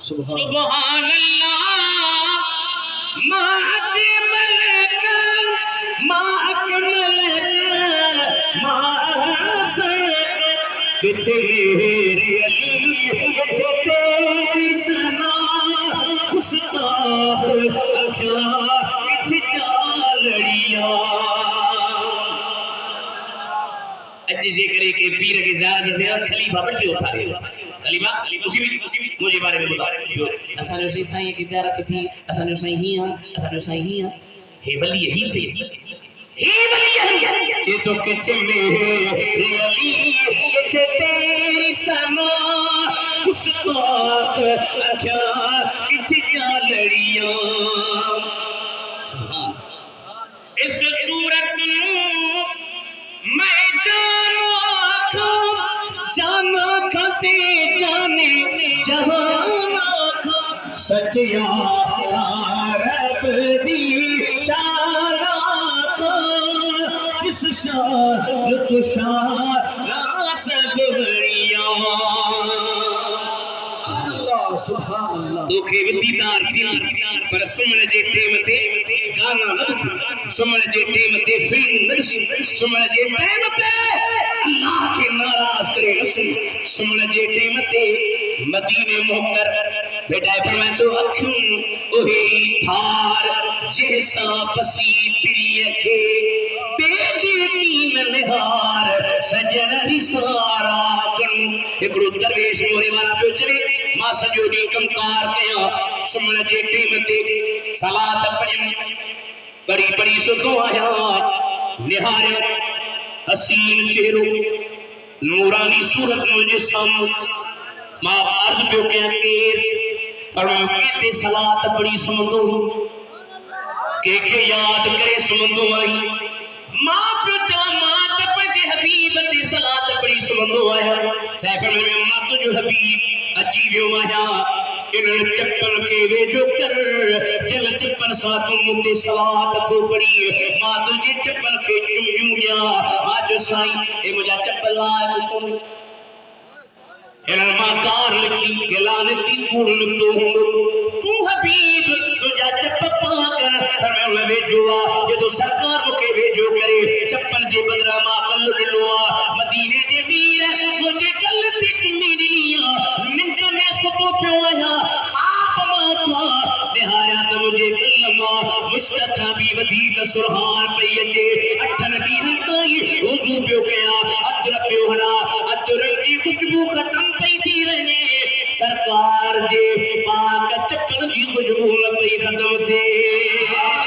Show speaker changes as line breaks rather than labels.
سبحان اللہ ما اجملک ما اکملک ما احسنک کچھ میرے علی کچھ تیری سنا گستاخ اکھیاں کچھ جالڑیاں اج جے کرے کہ پیر کے زیارت تھے خلیفہ بٹے اٹھارے خلیفہ مجھے بارے میں بتا اساں جو سائیں کی زیارت تھی اساں جو سائیں ہی ہے ولی یہی تھے ہی ولی یہی چے تو کچھ میرے علی کچھ تیری سنا گستاخ اکھیاں کچھ جالڑیاں اس صورت میں جانا کھاتے جانے جہاں کھا سچیا رب دی شانا کھا جس شان تو شان سب بڑیا سبحان اللہ تو کہ دیدار تھی پر سمجھ جے ٹیم تے گانا نہ سمجھ جے ٹیم تے فلم نہ سمجھ جے ٹیم تے اللہ کے ناراض کرے نہ سمجھ جے ٹیم تے مدینے محتر بیٹا فرمائے تو اکھوں اوہی تھار جیسا پسی پری کے بے دیکین نہار سجن رسارا کن ایکڑو درویش مورے والا پہ چلے ماں سجو دی کمکار کیا سمجھ جے ٹیم تے صلاة پڑھن بڑی بڑی ستو آیا نہارے حسین چہرو نورانی صورت مجھے سامنے ماں عرض پیو کیا کیر فرمائے کہتے صلاة پڑھی سمندو کہ یاد کرے سمندو آئی ماں پیو چاہ ماں تپجے حبیب تے صلاة پڑھی سمندو آیا چاہے فرمائے میں ماں تجھو حبیب عجیبیو مایا انہوں چپن کے وے جو کر جل چپن ساتوں مکتے صلاة تو پڑی ماں تجھے چپن کے چمیوں گیا آج سائیں اے مجھا چپل آئے کن انہوں ماں کار لگتی گلانتی کون تو حبیب تجھا چپ پاکر ہمیں میں بھیجوا یہ تو سرکار مکے بھیجو کرے چپن جے بدرہ ماں کل ڈلوا مدینے جے میر مجھے کلتی چمی ڈلیا منکہ میں سپو پیو آیا خواب ماتا نہایا تو مجھے کلمہ مشتقہ بھی ودیق سرحان پیجے اٹھن بھی ہندائی وضو پیو کیا ادر پیو ہنا ادر جی خوشبو ختم پئی تھی رہنے سرکار جے پاک چپن جی خوشبو پئی ختم تھے